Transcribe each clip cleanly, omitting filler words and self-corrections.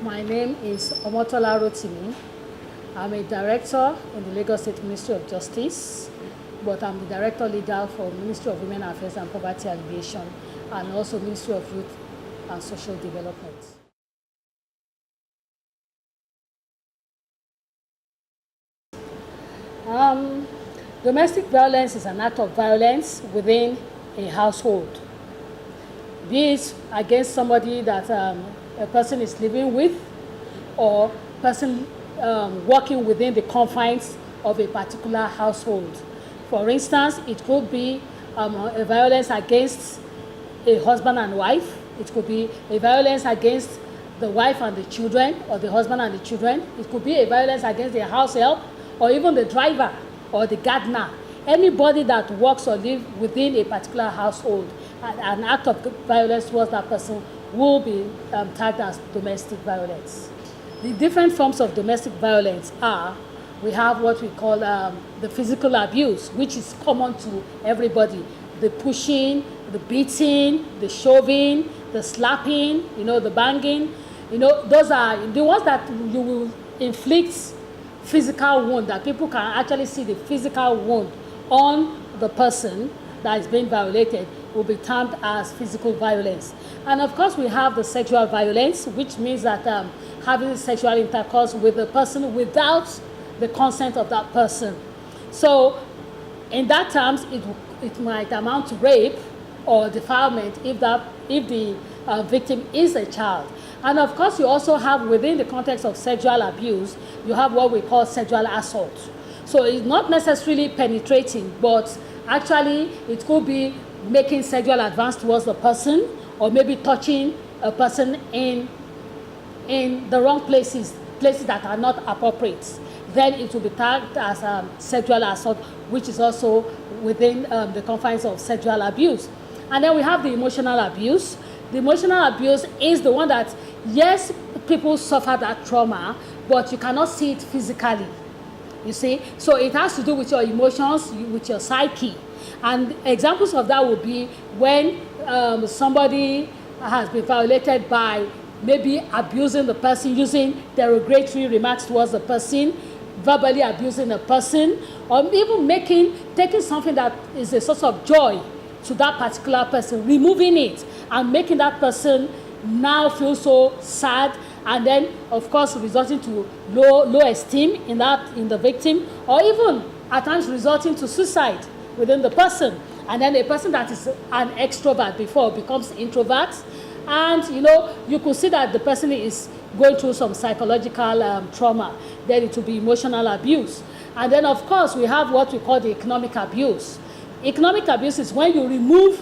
My name is Omotola Rotimi. I'm a director in the Lagos State Ministry of Justice, but I'm the director leader for Ministry of Women Affairs and Poverty Alleviation, and also Ministry of Youth and Social Development. Domestic violence is an act of violence within a household. Be it against somebody that a person is living with, or person working within the confines of a particular household. For instance, it could be a violence against a husband and wife. It could be a violence against the wife and the children, or the husband and the children. It could be a violence against the house help, or even the driver or the gardener. Anybody that works or lives within a particular household, an act of violence towards that person will be tagged as domestic violence. The different forms of domestic violence are, we have what we call the physical abuse, which is common to everybody. The pushing, the beating, the shoving, the slapping, the banging. Those are the ones that you will inflict physical wound, that people can actually see the physical wound on the person that is being violated, will be termed as physical violence. And of course, we have the sexual violence, which means that having sexual intercourse with the person without the consent of that person. So in that terms, it might amount to rape or defilement if the victim is a child. And of course, you also have, within the context of sexual abuse, you have what we call sexual assault. So it's not necessarily penetrating, but actually it could be making sexual advance towards the person, or maybe touching a person in the wrong places that are not appropriate. Then it will be tagged as sexual assault, which is also within the confines of sexual abuse. And then we have the emotional abuse. The emotional abuse is the one that, yes, people suffer that trauma, but you cannot see it physically. You see? So it has to do with your emotions, with your psyche. And examples of that would be when somebody has been violated by maybe abusing the person, using derogatory remarks towards the person, verbally abusing a person, or even taking something that is a source of joy to that particular person, removing it, and making that person now feel so sad, and then of course resulting to low esteem in the victim, or even at times resulting to suicide within the person. And then a person that is an extrovert before becomes introvert, and you could see that the person is going through some psychological trauma. Then it will be emotional abuse. And then of course we have what we call the economic abuse. Economic abuse is when you remove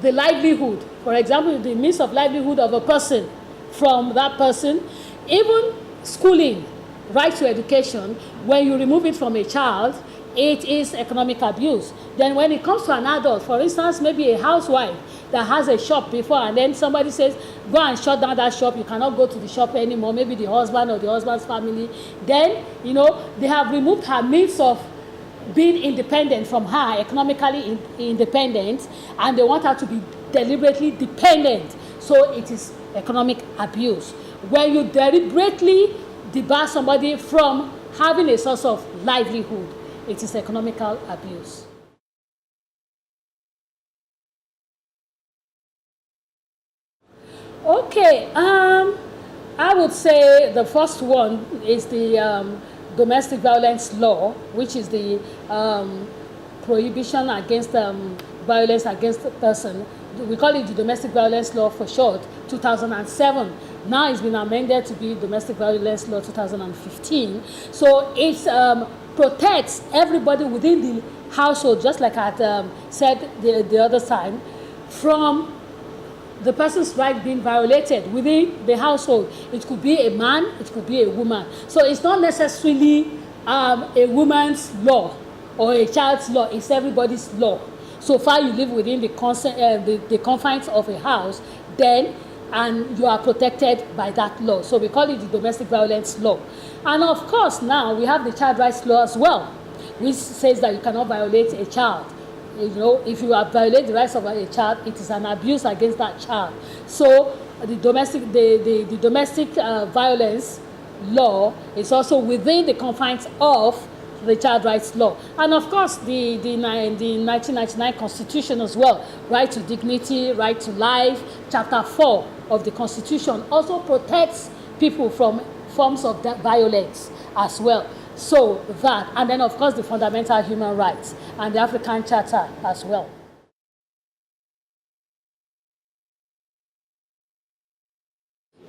the livelihood, for example, the means of livelihood of a person from that person. Even schooling, right to education, when you remove it from a child, it is economic abuse. Then when it comes to an adult, for instance, maybe a housewife that has a shop before, and then somebody says, go and shut down that shop, you cannot go to the shop anymore, maybe the husband or the husband's family, then, they have removed her means of being independent from her, economically independent, and they want her to be deliberately dependent. So it is economic abuse. When you deliberately debar somebody from having a source of livelihood, it is economical abuse. Okay, I would say the first one is the domestic violence law, which is the prohibition against violence against a person. We call it the domestic violence law for short, 2007. Now it's been amended to be domestic violence law 2015. So it protects everybody within the household, just like I had said the other time, from the person's right being violated within the household. It could be a man, it could be a woman. So it's not necessarily a woman's law or a child's law, it's everybody's law. So far you live within the confines of a house, then, and you are protected by that law. So we call it the domestic violence law. And of course now we have the child rights law as well, which says that you cannot violate a child. If you have violated the rights of a child, it is an abuse against that child. So the domestic violence law is also within the confines of the child rights law, and of course the 1999 Constitution as well. Right to dignity, right to life. Chapter 4 of the Constitution also protects people from forms of violence as well. So that, and then of course the fundamental human rights and the African Charter as well.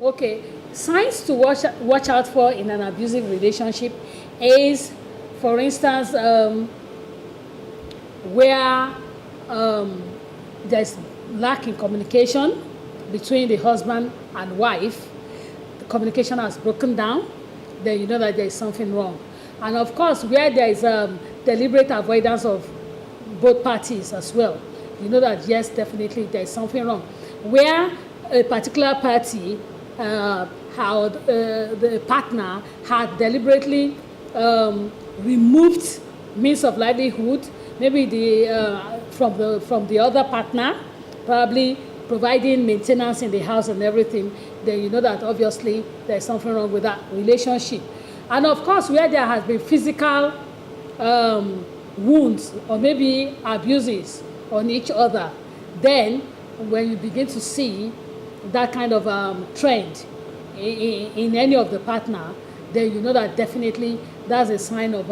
Okay, signs to watch out for in an abusive relationship is, for instance, where there's lack in communication between the husband and wife. The communication has broken down, then you know that there is something wrong. And of course, where there is deliberate avoidance of both parties as well, you know that yes, definitely there is something wrong. Where a particular party, the partner had deliberately removed means of livelihood, maybe from the other partner, probably providing maintenance in the house and everything, then you know that obviously there's something wrong with that relationship. And of course, where there has been physical wounds or maybe abuses on each other, then when you begin to see that kind of trend in any of the partner, then you know that definitely that's a sign of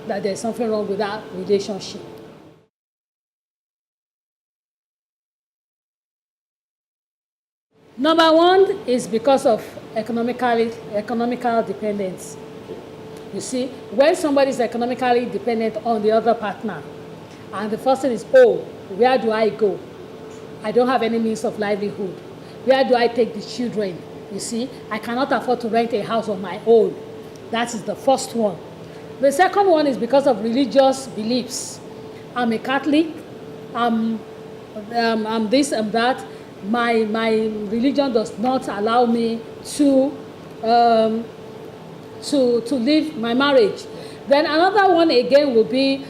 that there's something wrong with that relationship. Number one is because of economical dependence. You see, when somebody is economically dependent on the other partner, and the first thing is, oh, where do I go? I don't have any means of livelihood. Where do I take the children? You see, I cannot afford to rent a house on my own. That is the first one. The second one is because of religious beliefs. I'm a Catholic. I'm this and that. My religion does not allow me to leave my marriage. Then another one again will be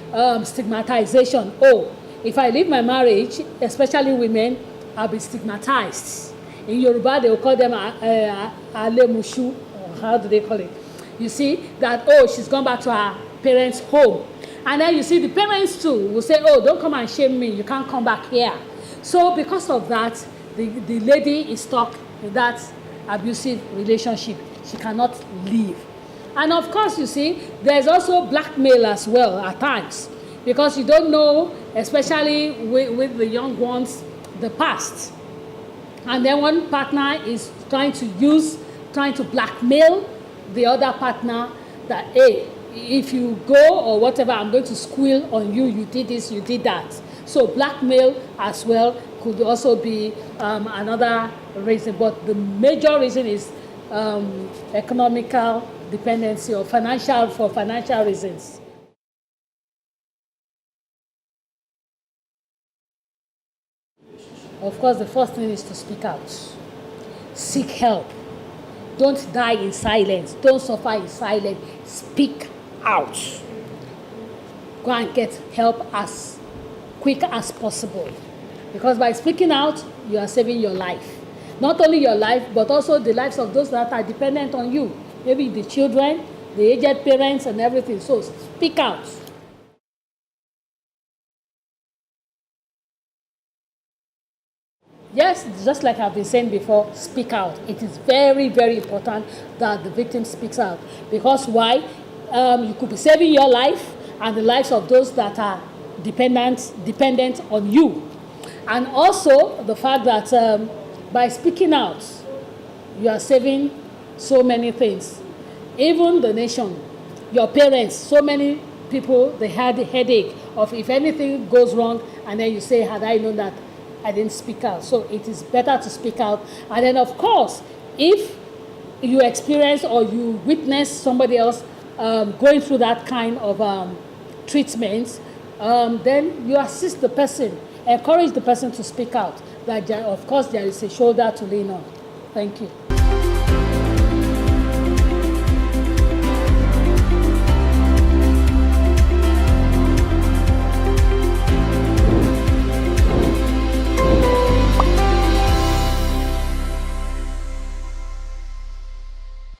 stigmatization. Oh, if I leave my marriage, especially women, I'll be stigmatized. In Yoruba, they will call them alemushu, or how do they call it? You see, that, oh, she's gone back to her parents' home. And then you see the parents too will say, oh, don't come and shame me, you can't come back here. So because of that, the lady is stuck in that abusive relationship. She cannot leave. And of course, you see, there's also blackmail as well at times, because you don't know, especially with the young ones, the past. And then one partner is trying to blackmail the other partner that, hey, if you go or whatever, I'm going to squeal on you, you did this, you did that. So blackmail as well could also be another reason, but the major reason is economical dependency or for financial reasons. Of course, the first thing is to speak out. Seek help. Don't die in silence. Don't suffer in silence. Speak out. Go and get help as quick as possible. Because by speaking out, you are saving your life. Not only your life, but also the lives of those that are dependent on you. Maybe the children, the aged parents, and everything. So speak out. Yes, just like I've been saying before, speak out. It is very, very important that the victim speaks out. Because why? You could be saving your life and the lives of those that are dependent on you. And also the fact that by speaking out, you are saving so many things. Even the nation, your parents, so many people, they had a headache of if anything goes wrong, and then you say, had I known that, I didn't speak out. So it is better to speak out. And then, of course, if you experience or you witness somebody else going through that kind of treatment, then you assist the person, encourage the person to speak out. That, of course, there is a shoulder to lean on. Thank you.